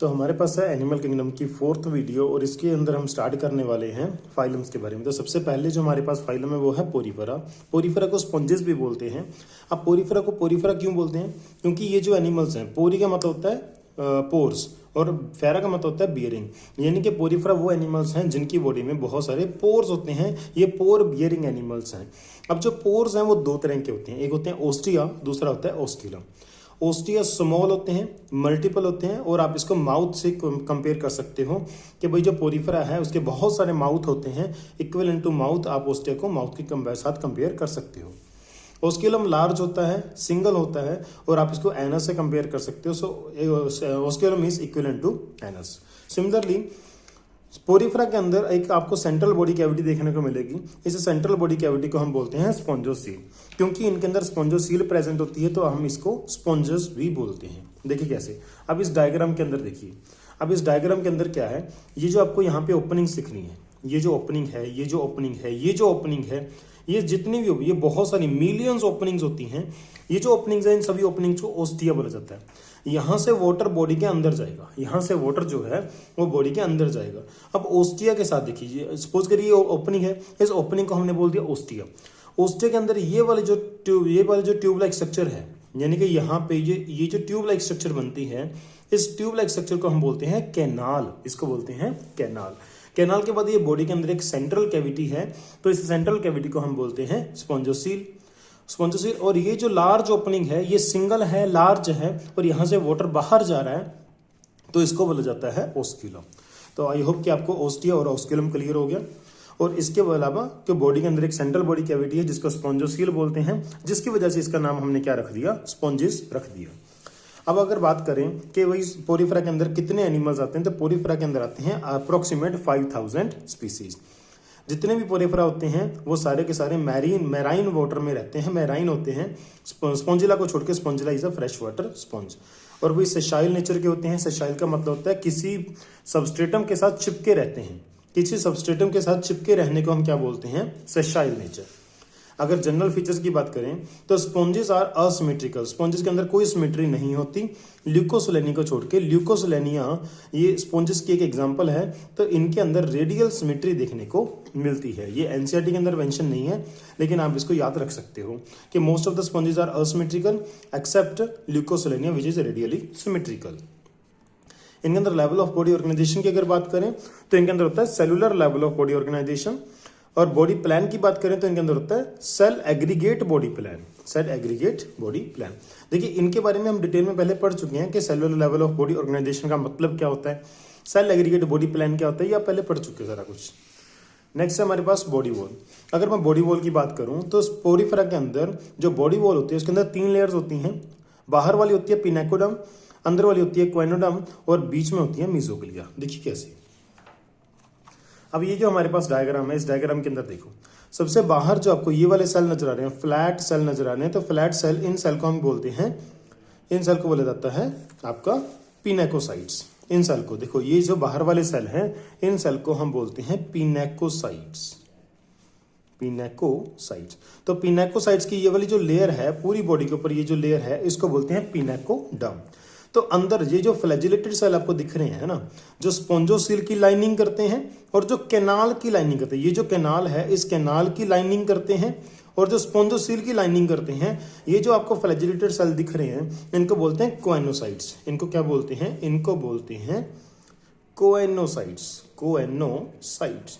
तो हमारे पास है एनिमल किंगडम की 4th वीडियो और इसके अंदर हम स्टार्ट करने वाले हैं फाइलम्स के बारे में। तो सबसे पहले जो हमारे पास फाइलम है वो है पोरीफेरा। पोरीफेरा को स्पॉन्जेस भी बोलते हैं। अब पोरीफेरा को पोरीफेरा क्यों बोलते हैं? क्योंकि ये जो एनिमल्स हैं, पोरी का मतलब होता है पोर्स और फेरा का मतलब होता है बियरिंग, यानी कि पोरीफेरा वो एनिमल्स हैं जिनकी बॉडी में बहुत सारे पोर्स होते हैं। ये पोर बियरिंग एनिमल्स हैं। अब जो पोर्स हैं वो दो तरह के होते हैं, एक होते हैं ओस्टिया, दूसरा होता है ओस्क्यूलम। ओस्टिया स्मॉल होते हैं, मल्टीपल होते हैं और आप इसको माउथ से कंपेयर कर सकते हो कि भाई जो पोरीफेरा है उसके बहुत सारे माउथ होते हैं। इक्विवेलेंट टू माउथ आप ओस्टिया को माउथ के साथ कंपेयर कर सकते हो। ओस्क्यूलम लार्ज होता है, सिंगल होता है और आप इसको एनस से कंपेयर कर सकते हो। So osculum is equivalent to anus. Similarly Porifera के अंदर एक आपको सेंट्रल बॉडी कैविटी देखने को मिलेगी। इस सेंट्रल बॉडी कैविटी को हम बोलते हैं स्पॉन्जोसील। क्योंकि इनके अंदर स्पॉन्जोसील प्रेजेंट होती है तो हम इसको स्पॉन्जस भी बोलते हैं। देखिए कैसे, अब इस डायग्राम के अंदर देखिए। अब इस डायग्राम के अंदर क्या है, ये जो आपको यहाँ पे ओपनिंग दिख रही है, ये जो ओपनिंग है, ये जो ओपनिंग है, ये जो ओपनिंग है, ये जितनी भी होगी, ये बहुत सारी मिलियंस ओपनिंग्स होती हैं। ये जो ओपनिंग्स हैं इन सभी ओपनिंग्स को ओस्टिया बोला जाता है। यहाँ से वाटर बॉडी के अंदर जाएगा, यहाँ से वाटर जो है वो बॉडी के अंदर जाएगा। अब ओस्टिया के साथ देखिए, सपोज करिए ओपनिंग है, इस ओपनिंग को हमने बोल दिया ओस्टिया। ओस्टिया के अंदर ये वाले जो ट्यूब लाइक स्ट्रक्चर है, यानी कि यहाँ पे ये जो ट्यूब लाइक स्ट्रक्चर बनती है, इस ट्यूब लाइक स्ट्रक्चर को हम बोलते हैं कैनाल। इसको बोलते हैं कैनाल। कैनाल के बाद ये बॉडी के अंदर एक सेंट्रल कैविटी है, तो इस सेंट्रल कैविटी को हम बोलते हैं स्पॉन्जोसील। स्पॉन्जोसील और ये जो लार्ज ओपनिंग है ये सिंगल है, लार्ज है और यहाँ से वाटर बाहर जा रहा है, तो इसको बोला जाता है ओस्क्यूलम। तो आई होप कि आपको ओस्टिया और ओस्क्यूलम क्लियर हो गया। और इसके अलावा कि बॉडी के अंदर एक सेंट्रल बॉडी कैविटी है जिसको स्पॉन्जोसील बोलते हैं, जिसकी वजह से इसका नाम हमने क्या रख दिया, स्पॉन्जिस रख दिया। अब अगर बात करें कि वही पोरीफेरा के अंदर कितने एनिमल्स आते हैं, तो पोरीफेरा के अंदर आते हैं अप्रोक्सीमेट 5000 स्पीसीज। जितने भी पोरीफेरा होते हैं वो सारे के सारे मैराइन वाटर में रहते हैं, मैराइन होते हैं। स्पॉन्जिला को छोड़ के, Spongilla is a fresh water sponge. और वही सेशाइल नेचर के होते हैं। सेशाइल का मतलब होता है किसी सबस्ट्रेटम के साथ चिपके रहते हैं। किसी सबस्ट्रेटम के साथ चिपके रहने को हम क्या बोलते हैं, सेशाइल नेचर। अगर जनरल फीचर्स की बात करें तो स्पॉन्जेस आर असिमेट्रिकल। स्पॉन्जेस के अंदर कोई सिमेट्री नहीं होती, ल्यूकोसोलेनी को छोड़ के। ल्यूकोसोलेनिया ये स्पॉन्जेस की एक एग्जांपल है, तो इनके अंदर रेडियल सिमेट्री देखने को मिलती है। ये एनसीईआरटी के अंदर मेंशन नहीं है, लेकिन आप इसको याद रख सकते हो कि most of the sponges are asymmetrical except Leucosolenia which is radially symmetrical. इनके अंदर लेवल ऑफ बॉडी ऑर्गेनाइजेशन की अगर बात करें तो इनके अंदर होता है cellular level of body organization. और बॉडी प्लान की बात करें तो इनके अंदर होता है cell aggregate body plan. Cell aggregate body plan, देखिए इनके बारे में हम डिटेल में पहले पढ़ चुके हैं कि cellular level of body organization का मतलब क्या होता है, सेल एग्रीगेट बॉडी प्लान क्या होता है, ये आप पहले पढ़ चुके हो सारा कुछ। नेक्स्ट है हमारे पास बॉडी वॉल। अगर मैं बॉडी वॉल की बात करूं तो पोरीफेरा के अंदर जो बॉडी वॉल होती है उसके अंदर 3 लेयर्स होती हैं। बाहर वाली होती है पिनेकोडम, अंदर वाली होती है क्वेनोडम और बीच में होती है मीजोग्लिया। देखिए कैसे। अब ये जो हमारे पास डायग्राम है, इस डायग्राम के अंदर देखो, सबसे बाहर जो आपको ये वाले सेल नजर आ रहे हैं, फ्लैट सेल नजर आ रहे हैं, तो फ्लैट सेल, इन सेल को हम बोलते हैं, इन सेल को बोला जाता है आपका पिनेकोसाइट्स। इन सेल को देखो, ये जो बाहर वाले सेल हैं इन सेल को हम बोलते हैं पिनेकोसाइट्स। पिनेकोसाइट्स, तो पिनेकोसाइट्स की ये वाली जो लेयर है पूरी बॉडी के ऊपर, ये जो लेयर है इसको बोलते हैं पिनेकोडर्म। तो अंदर ये जो फ्लैजिलेटेड सेल आपको दिख रहे हैं ना, जो स्पॉन्जोसील की लाइनिंग करते हैं और जो कैनाल की लाइनिंग करते हैं, ये जो कैनाल है इस कैनाल की लाइनिंग करते हैं और जो स्पॉन्जोसील की लाइनिंग करते हैं, ये जो आपको फ्लैजिलेटेड सेल दिख रहे हैं इनको बोलते हैं कोएनोसाइट्स। इनको क्या बोलते हैं, इनको बोलते हैं कोएनोसाइट्स। कोएनोसाइट्स,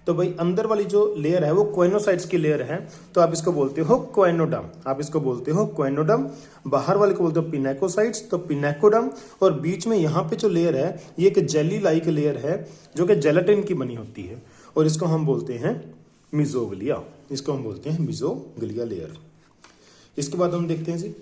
तो भाई अंदर वाली जो लेयर है वो कोएनोसाइट्स की लेयर है, तो आप इसको बोलते हो कोएनोडर्म। आप इसको बोलते हो कोएनोडर्म। बाहर वाले को बोलते हो पिनेकोसाइट्स, तो पिनेकोडर्म। और बीच में यहाँ पे जो लेयर है ये एक जेली लाइक लेयर है जो कि जेलेटिन की बनी होती है और इसको हम बोलते हैं मिजोग्लिया। इसको हम बोलते हैं मिजोग्लिया लेयर। इसके बाद हम देखते हैं जी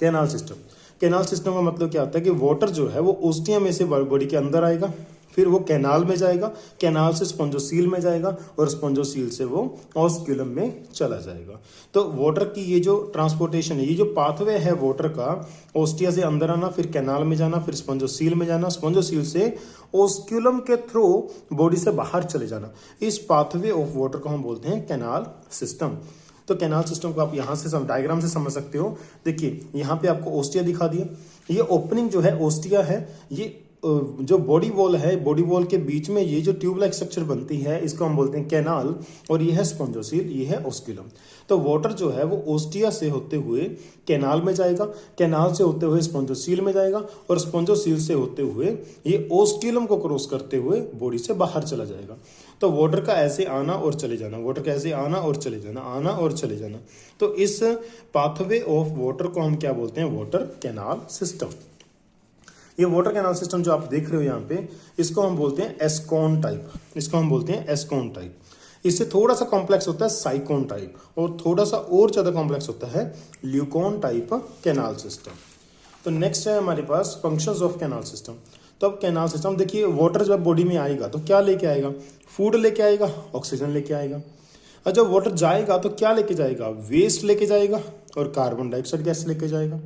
कैनाल सिस्टम। कैनाल सिस्टम का मतलब क्या होता है कि वाटर जो है वो ओस्टिया में से बॉडी के अंदर आएगा, फिर वो कैनाल में जाएगा, कैनाल से स्पॉन्जोसील में जाएगा और स्पॉन्जोसील से वो ओस्क्यूलम में चला जाएगा। तो वाटर की ये जो ट्रांसपोर्टेशन है, ये जो पाथवे है वाटर का, ओस्टिया से अंदर आना, फिर कैनाल में जाना, फिर स्पॉन्जोसील में जाना, स्पॉन्जोसील से ओस्क्यूलम के थ्रू बॉडी से बाहर चले जाना, इस पाथवे ऑफ वाटर को हम बोलते हैं कैनाल सिस्टम। तो कैनाल सिस्टम को आप यहाँ से डायग्राम से समझ सकते हो। देखिए यहाँ पे आपको ओस्टिया दिखा दिया, ये ओपनिंग जो है ओस्टिया है, ये जो बॉडी वॉल है, बॉडी वॉल के बीच में ये जो ट्यूब लाइक स्ट्रक्चर बनती है, इसको हम बोलते हैं कैनाल, और ये है स्पॉन्जोसील, ये है ओस्क्यूलम। तो वाटर जो है वो ओस्टिया से होते हुए कैनाल में जाएगा, कैनाल से होते हुए स्पॉन्जोसील में जाएगा, और स्पॉन्जोसील से होते हुए ये ओस्क्यूलम को क्रॉस करते हुए बॉडी से बाहर चला जाएगा। तो वाटर का ऐसे आना और चले जाना, वाटर का ऐसे आना और चले जाना, आना और चले जाना। तो इस पाथवे ऑफ वाटर को हम क्या बोलते हैं? Water canal system. ये वाटर कैनाल सिस्टम जो आप देख रहे हो यहाँ पे, इसको हम बोलते हैं एस्कॉन टाइप, इसको हम बोलते हैं एस्कॉन टाइप। इससे थोड़ा सा कॉम्प्लेक्स होता है साइकोन टाइप, और थोड़ा सा और ज्यादा कॉम्प्लेक्स होता है ल्यूकॉन टाइप कैनाल सिस्टम। तो नेक्स्ट है हमारे पास फंक्शंस ऑफ कैनाल सिस्टम। तो अब कैनाल सिस्टम देखिए, वाटर जब बॉडी में आएगा तो क्या लेके आएगा? फूड लेके आएगा, ऑक्सीजन लेके आएगा। और जब वाटर जाएगा तो क्या लेके जाएगा? वेस्ट लेके जाएगा और कार्बन डाइऑक्साइड गैस लेके जाएगा।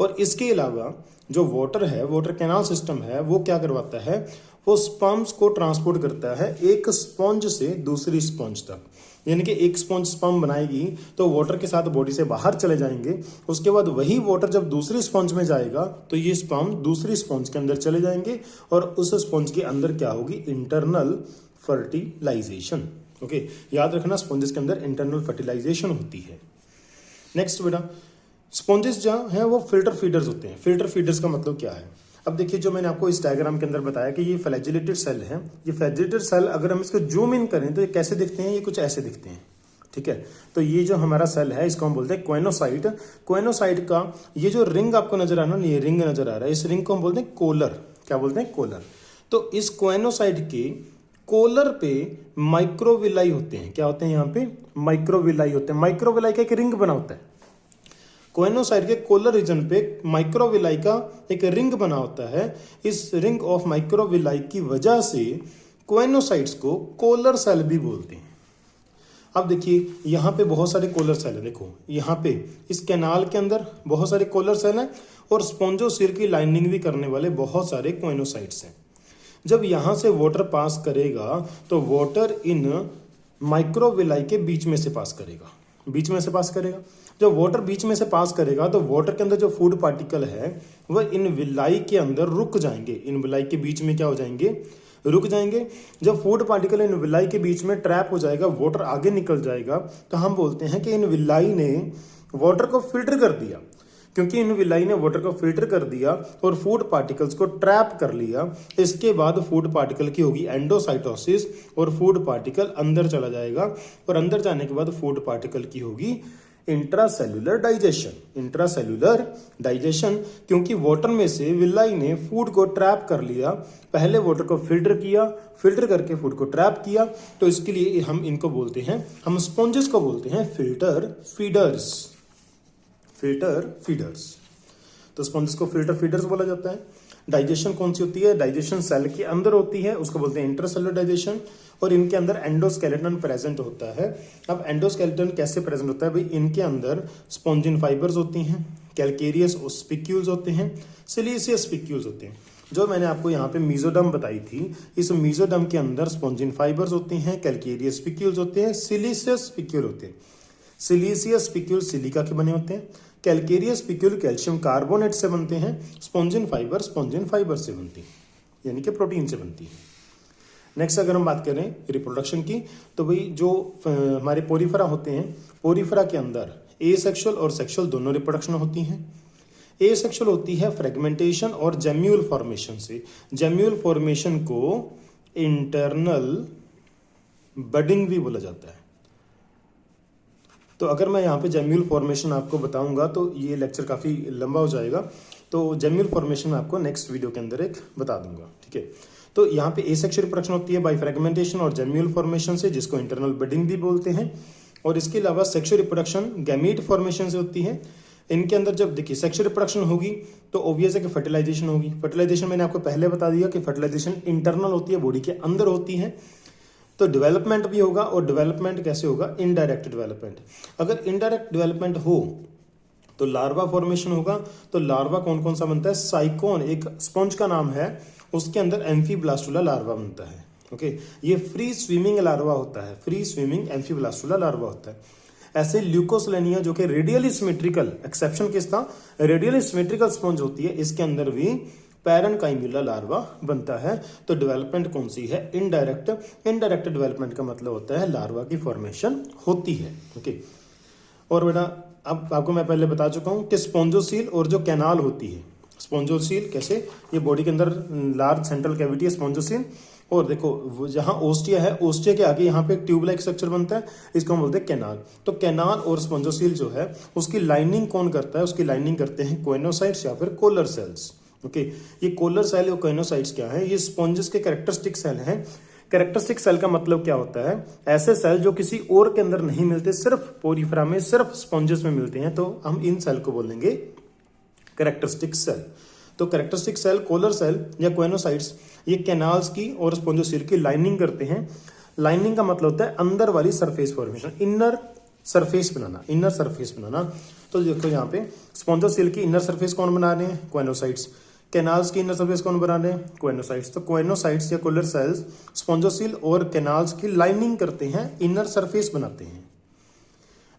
और इसके अलावा जो वाटर है, वाटर कैनाल सिस्टम है, वो क्या करवाता है? वो स्पर्म्स को ट्रांसपोर्ट करता है एक स्पॉन्ज से दूसरी स्पॉन्ज तक। यानी कि एक स्पॉन्ज स्पर्म बनाएगी तो वाटर के साथ बॉडी से बाहर चले जाएंगे, उसके बाद वही वाटर जब दूसरी स्पॉन्ज में जाएगा तो ये स्पर्म दूसरी स्पॉन्ज के अंदर चले जाएंगे, और उस स्पॉन्ज के अंदर क्या होगी? Internal fertilisation. ओके, याद रखना, स्पॉन्जेस के अंदर इंटरनल फर्टिलाइजेशन होती है। नेक्स्ट बेटा, स्पॉन्जेस जहाँ हैं वो फिल्टर फीडर्स होते हैं। फिल्टर फीडर्स का मतलब क्या है? अब देखिए, जो मैंने आपको इस डायग्राम के अंदर बताया कि ये फ्लैजिलेटेड सेल है। ये फ्लैजिलेटेड सेल अगर हम इसको जूम इन करें तो ये कैसे दिखते हैं? ये कुछ ऐसे दिखते हैं। ठीक है, तो ये जो हमारा सेल है इसको हम बोलते हैं क्वेनोसाइट। क्वेनोसाइट का ये जो रिंग आपको नजर आ रहा है, ये रिंग नजर आ रहा है, इस रिंग को हम बोलते हैं कोलर। क्या बोलते हैं? कोलर। तो इस क्वेनोसाइट के कोलर पे माइक्रोविलाई होते हैं। क्या होते हैं? यहाँ पे माइक्रोविलाई होते हैं। माइक्रोविलाई का एक रिंग बना होता है। कोएनोसाइट के कोलर रीजन पे माइक्रोविलाई का एक रिंग बना होता है। इस रिंग ऑफ माइक्रोविलाई की वजह से कोएनोसाइट्स को कोलर सेल भी बोलते हैं। अब देखिए, यहाँ पे बहुत सारे कोलर सेल है। देखो यहाँ पे इस कैनाल के अंदर बहुत सारे कोलर सेल हैं, और स्पॉन्जोसील की लाइनिंग भी करने वाले बहुत सारे कोएनोसाइट्स हैं। जब यहाँ से वाटर पास करेगा तो वाटर इन माइक्रोविलाई के बीच में से पास करेगा, बीच में से पास करेगा। जब वाटर बीच में से पास करेगा तो वाटर के अंदर जो फूड पार्टिकल है वह इन विलाई के अंदर रुक जाएंगे। इन विलाई के बीच में क्या हो जाएंगे? रुक जाएंगे। जब फूड पार्टिकल इन विलाई के बीच में ट्रैप हो जाएगा, वाटर आगे निकल जाएगा, तो हम बोलते हैं कि इन विलाई ने वाटर को फिल्टर कर दिया। क्योंकि इन विलाई ने वाटर को फिल्टर कर दिया और फूड पार्टिकल्स को ट्रैप कर लिया। इसके बाद फूड पार्टिकल की होगी एंडोसाइटोसिस, और फूड पार्टिकल अंदर चला जाएगा, और अंदर जाने के बाद फूड पार्टिकल की होगी इंट्रासेल्युलर डाइजेशन। इंट्रासेल्युलर डाइजेशन, क्योंकि वाटर में से विलाई ने फूड को ट्रैप कर लिया। पहले वाटर को फिल्टर किया, फिल्टर करके फूड को ट्रैप किया, तो इसके लिए हम इनको बोलते हैं, हम स्पॉन्जेस को बोलते हैं फिल्टर फीडर्स। Filter feeders. तो स्पॉन्जेस को फिल्टर फीडर्स बोला जाता है। डाइजेशन कौन सी होती है? डाइजेशन सेल के अंदर होती है, उसको बोलते हैं इंटरसेलुलर डाइजेशन, और इनके अंदर एंडोस्केलेटन प्रेजेंट होता है। अब एंडोस्केलेटन कैसे प्रेजेंट होता है भाई? इनके अंदर स्पॉन्जिन फाइबर्स होती हैं, कैलकेरियस स्पिक्यूल्स होते हैं, सिलिशियस स्पिक्यूल्स होते हैं। जो मैंने आपको यहाँ पे मीजोडर्म बताई थी, इस मीजोडर्म के अंदर स्पॉन्जिन फाइबर्स होती हैं, कैलकेरियस स्पिक्यूल्स होते हैं, सिलिशियस स्पिक्यूल होते हैं। सिलिशियस स्पिक्यूल सिलिका के बने होते हैं, कैलकेरियस स्पिक्यूल कैल्शियम कार्बोनेट से बनते हैं, स्पॉन्जिन फाइबर से बनती है, यानी कि प्रोटीन से बनती है। नेक्स्ट अगर हम बात करें रिप्रोडक्शन की, तो भाई जो हमारे पोरीफेरा होते हैं, पोरीफेरा के अंदर एसेक्सुअल और सेक्सुअल दोनों रिप्रोडक्शन होती हैं। एसेक्सुअल होती है फ्रेगमेंटेशन और जेम्यूल फॉर्मेशन से। जेम्यूल फॉर्मेशन को इंटरनल बडिंग भी बोला जाता है। तो अगर मैं यहाँ पे जेम्यूल फॉर्मेशन आपको बताऊंगा तो ये लेक्चर काफ़ी लंबा हो जाएगा, तो जेम्यूल फॉर्मेशन मैं आपको नेक्स्ट वीडियो के अंदर एक बता दूंगा। ठीक है, तो यहाँ पे एसेक्सुअल रिप्रोडक्शन होती है बाय फ्रेगमेंटेशन और जेम्यूल फॉर्मेशन से, जिसको इंटरनल बडिंग भी बोलते हैं। और इसके अलावा सेक्सुअल रिप्रोडक्शन गैमीट फॉर्मेशन से होती है। इनके अंदर जब देखिए सेक्सुअल रिप्रोडक्शन होगी तो ऑब्वियस है कि फर्टिलाइजेशन होगी। फर्टिलाइजेशन मैंने आपको पहले बता दिया कि फर्टिलाइजेशन इंटरनल होती है, बॉडी के अंदर होती है। तो डेवलपमेंट भी होगा, और डेवलपमेंट कैसे होगा? Indirect development. अगर इनडायरेक्ट डेवलपमेंट हो तो लार्वा फॉर्मेशन होगा। तो लार्वा कौन कौन सा बनता है? साइकोन एक स्पॉन्ज का नाम है, उसके अंदर एम्फीब्लास्टुला लार्वा बनता है। ओके, ये फ्री स्विमिंग लार्वा होता है, फ्री स्विमिंग एम्फीब्लास्टुला लार्वा होता है। ऐसे ल्यूकोसलेनिया जो कि रेडियली सिमेट्रिकल, एक्सेप्शन किस था? रेडियली सिमेट्रिकल स्पॉन्ज होती है, इसके अंदर भी पैरेन्काइमुला लार्वा बनता है। तो डेवलपमेंट कौन सी है? इनडायरेक्ट। इनडायरेक्ट डेवलपमेंट का मतलब होता है लार्वा की फॉर्मेशन होती है। ओके, और बेटा अब आपको मैं पहले बता चुका हूँ कि स्पॉन्जोसील और जो कैनाल होती है, स्पॉन्जोसील कैसे, ये बॉडी के अंदर लार्ज सेंट्रल कैविटी है स्पॉन्जोसील, और देखो जहाँ ओस्टिया है, ओस्टिया के आगे यहाँ पे एक ट्यूब लाइक स्ट्रक्चर बनता है, इसको हम बोलते हैं कैनाल। तो कैनाल और स्पॉन्जोसील जो है उसकी लाइनिंग कौन करता है? उसकी लाइनिंग करते हैं कोइनोसाइट्स या फिर कोलर सेल्स। ओके, ये कोलर सेल और कोइनोसाइट्स क्या है? ये स्पॉन्जेस के कैरेक्टरिस्टिक सेल हैं। कैरेक्टरिस्टिक सेल का मतलब क्या होता है? ऐसे सेल जो किसी और के अंदर नहीं मिलते, सिर्फ पोरीफेरा में, सिर्फ स्पॉन्जेस में मिलते हैं, तो हम इन सेल को बोलेंगे कैरेक्टरिस्टिक सेल। तो कैरेक्टरिस्टिक सेल, कोलर सेल या कोइनोसाइट्स, ये कैनाल्स की और स्पॉन्जोसील की लाइनिंग करते हैं। लाइनिंग का मतलब होता है अंदर वाली सरफेस फॉर्मेशन, इनर सरफेस बनाना, इनर सरफेस बनाना। तो देखो यहाँ पे स्पॉन्जोसील की इनर सरफेस कौन बना रहे हैं? कोइनोसाइट्स। कैनाल्स की इनर सरफेस कौन बना रहे हैं? कोइनोसाइट्स। तो कोइनोसाइट्स या कोलर सेल्स स्पॉन्जोसील और कैनाल्स की लाइनिंग करते हैं, इनर सरफेस बनाते हैं।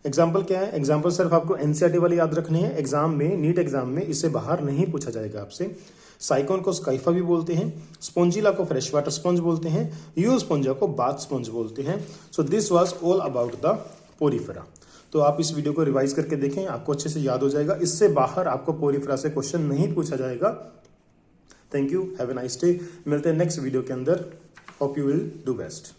एग्जाम्पल क्या है? एग्जाम्पल सिर्फ आपको एनसीईआरटी वाली याद रखनी है, एग्जाम में, नीट एग्जाम में इससे बाहर नहीं पूछा जाएगा आपसे। साइकोन को स्काइफा भी बोलते हैं, स्पॉन्जिला को फ्रेश वाटर स्पंज बोलते हैं, यू स्पंजा को बाथ स्पंज बोलते हैं। So this was all about the Porifera. तो आप इस वीडियो को रिवाइज करके देखें, आपको अच्छे से याद हो जाएगा। इससे बाहर आपको पोरीफेरा से क्वेश्चन नहीं पूछा जाएगा। Thank you, have a nice day. मिलते हैं नेक्स्ट वीडियो के अंदर। Hope you will do best.